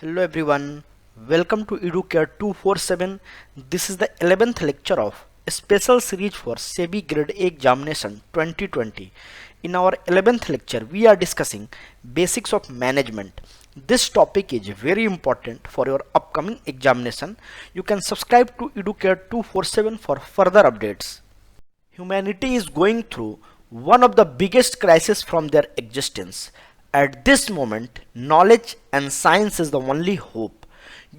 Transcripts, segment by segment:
Hello everyone, welcome to EduCare 247. This is the 11th lecture of a special series for SEBI Grade A Examination 2020. In our 11th lecture, we are discussing basics of management. This topic is very important for your upcoming examination. You can subscribe to EduCare 247 for further updates. Humanity is going through one of the biggest crises from their existence. At this moment, knowledge and science is the only hope.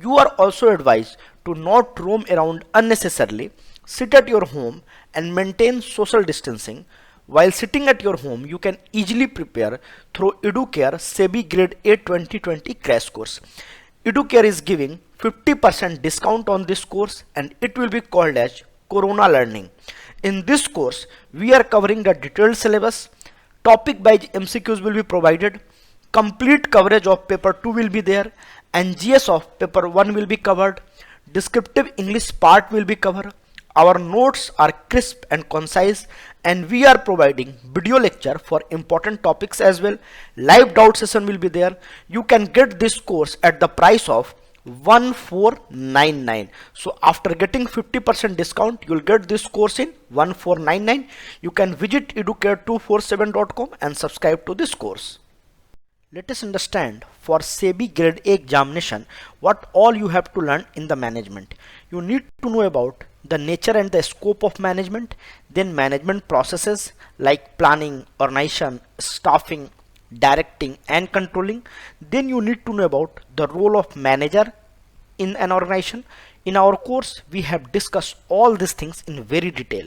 You are also advised to not roam around unnecessarily, sit at your home and maintain social distancing. While sitting at your home, you can easily prepare through EduCare SEBI Grade A 2020 crash course. EduCare is giving 50% discount on this course and it will be called as Corona Learning. In this course, we are covering the detailed syllabus. Topic-wise MCQs will be provided. Complete coverage of paper 2 will be there and GS of paper 1 will be covered. Descriptive English part will be covered. Our notes are crisp and concise and we are providing video lecture for important topics as well. Live doubt session will be there. You can get this course at the price of 1499. So after getting 50% discount, you'll get this course in 1499. You can visit educare247.com and subscribe to this course. Let us understand for SEBI Grade A examination what all you have to learn in the management. You need to know about the nature and the scope of management, then management processes like planning, organization, staffing, directing and controlling. Then you need to know about the role of manager in an organization. In our course we have discussed all these things in very detail.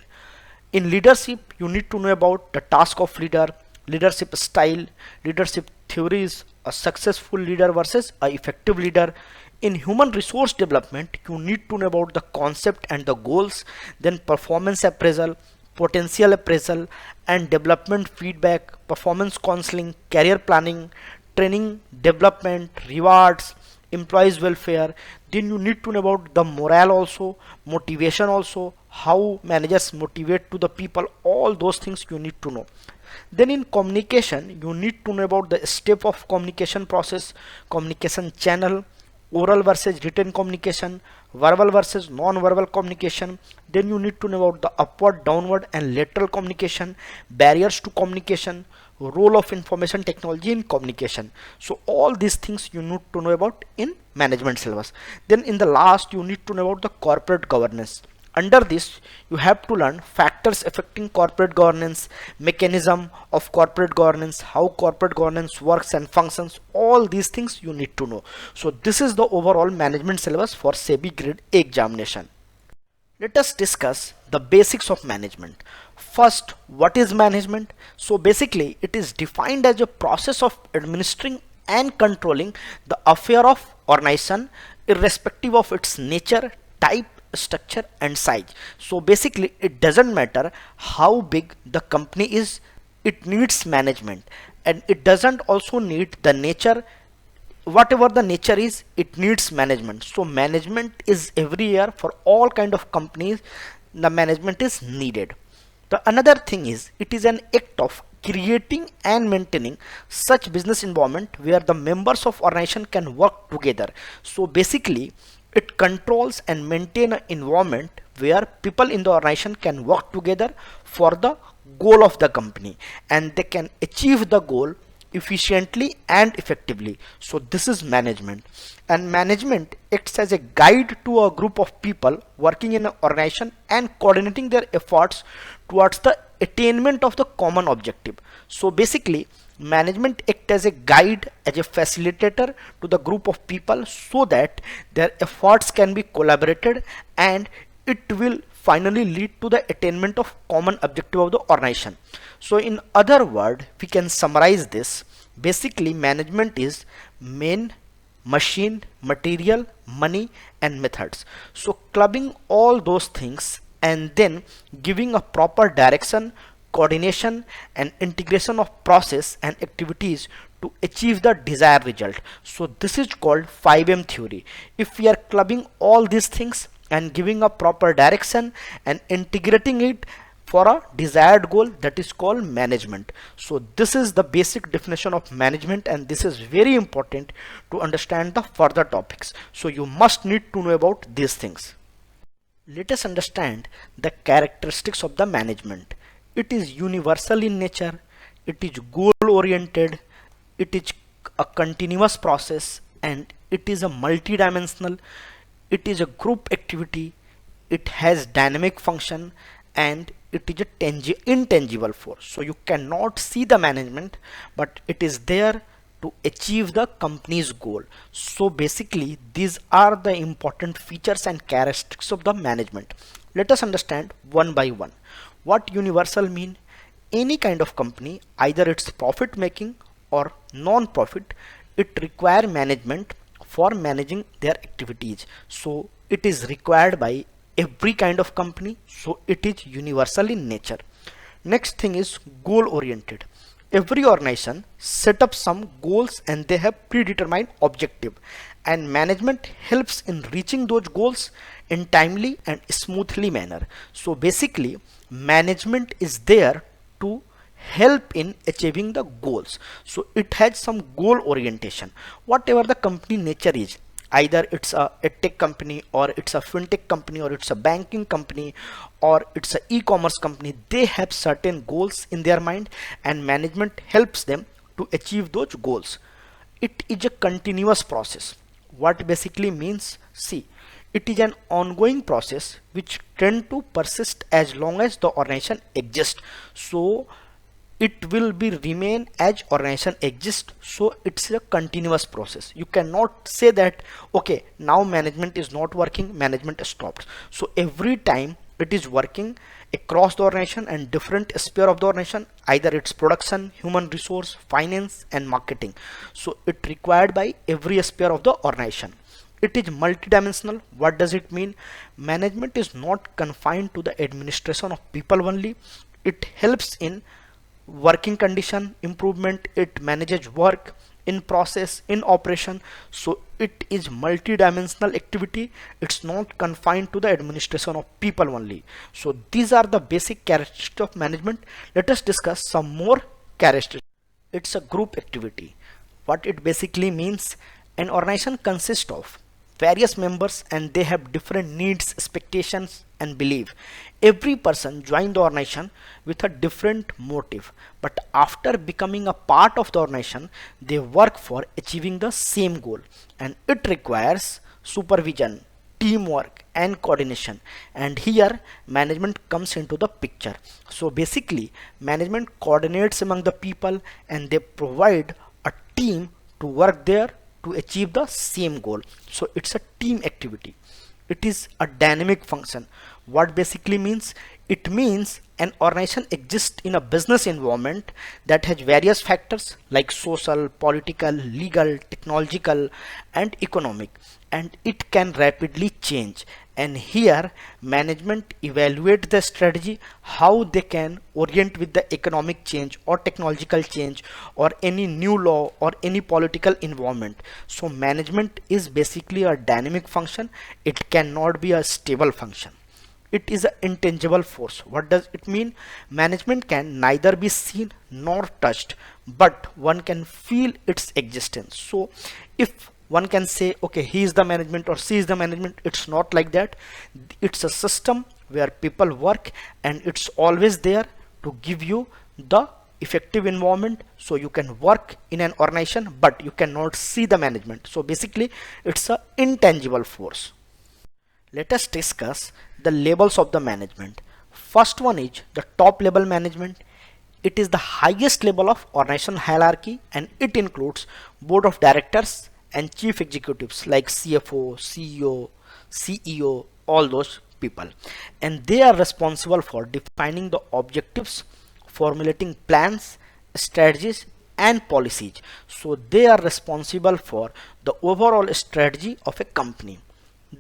In leadership, you need to know about the task of leader, leadership style, leadership theories, a successful leader versus a effective leader. In human resource development, you need to know about the concept and the goals, then performance appraisal, potential appraisal and development feedback, performance counseling, career planning, training, development, rewards, employees welfare. Then you need to know about the morale also, motivation also, how managers motivate to the people. All those things you need to know. Then in communication, you need to know about the step of communication process, communication channel, oral versus written communication, verbal versus non-verbal communication. Then you need to know about the upward, downward and lateral communication, barriers to communication, role of information technology in communication. So all these things you need to know about in management syllabus. Then in the last, you need to know about the corporate governance. Under this, you have to learn factors affecting corporate governance, mechanism of corporate governance, how corporate governance works and functions. All these things you need to know. So this is the overall management syllabus for SEBI Grade A examination. Let us discuss the basics of management. First, what is management? So basically, it is defined as a process of administering and controlling the affair of organization irrespective of its nature, type, structure and size. So basically it doesn't matter how big the company is, it needs management, and it doesn't also need the nature. Whatever the nature is, it needs management. So management is everywhere for all kind of companies. The management is needed. The another thing is, it is an act of creating and maintaining such business environment where the members of organization can work together. So basically it controls and maintain an environment where people in the organization can work together for the goal of the company and they can achieve the goal efficiently and effectively. So this is management, and management acts as a guide to a group of people working in an organization and coordinating their efforts towards the attainment of the common objective. So basically management acts as a guide, as a facilitator to the group of people so that their efforts can be collaborated and it will finally lead to the attainment of common objective of the organization. So in other words, we can summarize this. Basically management is main, machine, material, money and methods. So clubbing all those things and then giving a proper direction, coordination and integration of process and activities to achieve the desired result. So this is called 5M theory. If we are clubbing all these things and giving a proper direction and integrating it for a desired goal, that is called management. So this is the basic definition of management, and this is very important to understand the further topics. So you must need to know about these things. Let us understand the characteristics of the management. It is universal in nature, it is goal oriented, it is a continuous process, and it is a multidimensional, it is a group activity, it has dynamic function, and it is a intangible force. So you cannot see the management, but it is there to achieve the company's goal. So basically these are the important features and characteristics of the management. Let us understand one by one. What universal mean? Any kind of company, either it's profit making or non-profit, it require management for managing their activities. So it is required by every kind of company, so it is universal in nature. Next thing is goal oriented. Every organization set up some goals and they have predetermined objective, and management helps in reaching those goals in timely and smoothly manner. So basically management is there to help in achieving the goals. So it has some goal orientation. Whatever the company nature is, either it's a tech company, or it's a fintech company, or it's a banking company, or it's a e-commerce company, they have certain goals in their mind and management helps them to achieve those goals. It is a continuous process. What basically means, see, it is an ongoing process which tend to persist as long as the organization exists. So it will be remain as organization exists. So it's a continuous process. You cannot say that okay, now management is not working, management stopped. So every time it is working across the organization and different sphere of the organization, either it's production, human resource, finance and marketing. So it required by every sphere of the organization. It is multidimensional. What does it mean? Management is not confined to the administration of people only. It helps in working condition improvement, it manages work in process, in operation. So it is multi-dimensional activity. It's not confined to the administration of people only. So these are the basic characteristics of management. Let us discuss some more characteristics. It's a group activity. What it basically means, an organization consists of various members and they have different needs, expectations and belief. Every person joined the organization with a different motive, but after becoming a part of the organization, they work for achieving the same goal, and it requires supervision, teamwork and coordination, and here management comes into the picture. So basically management coordinates among the people and they provide a team to work there to achieve the same goal. So it's a team activity. It is a dynamic function. What basically means? It means an organization exists in a business environment that has various factors like social, political, legal, technological and economic, and it can rapidly change. And here management evaluate the strategy, how they can orient with the economic change or technological change or any new law or any political environment. So management is basically a dynamic function. It cannot be a stable function. It is an intangible force. What does it mean? Management can neither be seen nor touched, but one can feel its existence. So if one can say okay, he is the management or she is the management, it's not like that. It's a system where people work and it's always there to give you the effective environment, so you can work in an organization but you cannot see the management. So basically it's an intangible force. Let us discuss the levels of the management. First one is the top level management. It is the highest level of organizational hierarchy and it includes board of directors and chief executives like CFO, CEO, all those people. And they are responsible for defining the objectives, formulating plans, strategies and policies. So they are responsible for the overall strategy of a company.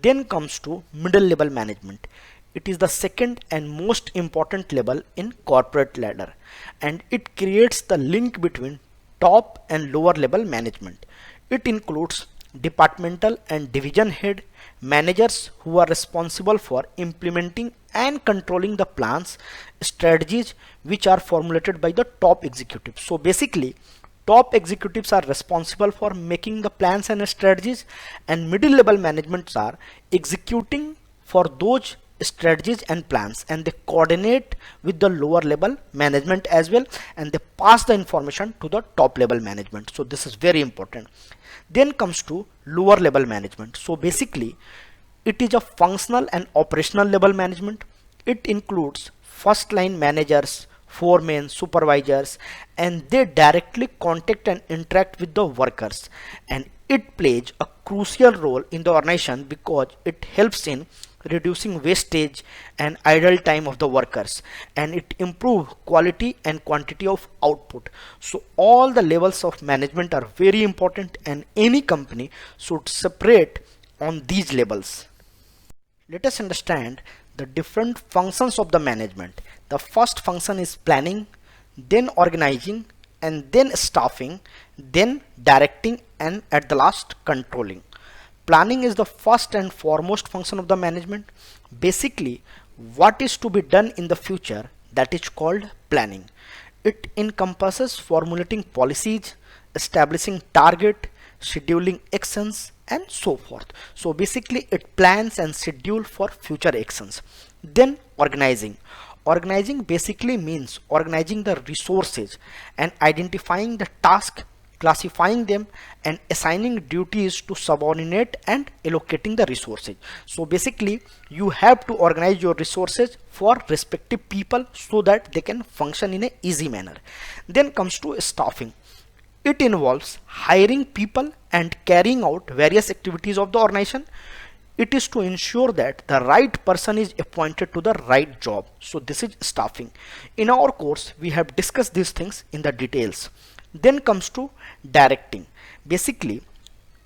Then comes to middle level management. It is the second and most important level in corporate ladder, and it creates the link between top and lower level management. It includes departmental and division head managers who are responsible for implementing and controlling the plans, strategies which are formulated by the top executives. So basically, top executives are responsible for making the plans and strategies, and middle level managements are executing for those strategies and plans, and they coordinate with the lower level management as well, and they pass the information to the top level management. So this is very important. Then comes to lower level management. So basically, it is a functional and operational level management. It includes first line managers, foremen, supervisors, and they directly contact and interact with the workers, and it plays a crucial role in the organization because it helps in reducing wastage and idle time of the workers, and it improves quality and quantity of output. So all the levels of management are very important, and any company should separate on these levels. Let us understand the different functions of the management. The first function is planning, then organizing, and then staffing, then directing, and at the last controlling. Planning is the first and foremost function of the management. Basically, what is to be done in the future, that is called planning. It encompasses formulating policies, establishing target, scheduling actions, and so forth. So basically, it plans and schedule for future actions. Then organizing. Organizing basically means organizing the resources and identifying the task, classifying them, and assigning duties to subordinate and allocating the resources. So basically, you have to organize your resources for respective people so that they can function in a easy manner. Then comes to staffing. It involves hiring people and carrying out various activities of the organization. It is to ensure that the right person is appointed to the right job. So this is staffing. In our course, we have discussed these things in the details. Then comes to directing. Basically,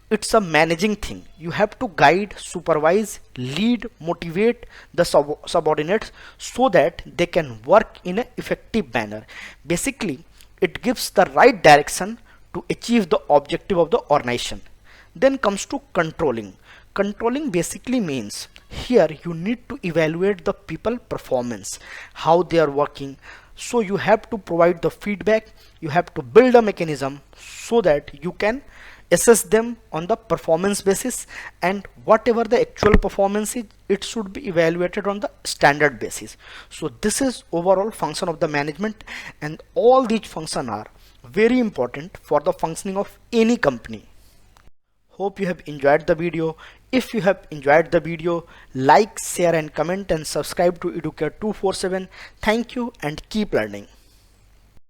it's a managing thing. You have to guide, supervise, lead, motivate the subordinates so that they can work in an effective manner. Basically, it gives the right direction to achieve the objective of the organization. Then comes to controlling. Controlling basically means here you need to evaluate the people performance, how they are working. So you have to provide the feedback, you have to build a mechanism so that you can assess them on the performance basis, and whatever the actual performance is, it should be evaluated on the standard basis. So this is overall function of the management, and all these functions are very important for the functioning of any company. Hope you have enjoyed the video. If you have enjoyed the video, like, share and comment, and subscribe to Educare 247. Thank you and keep learning.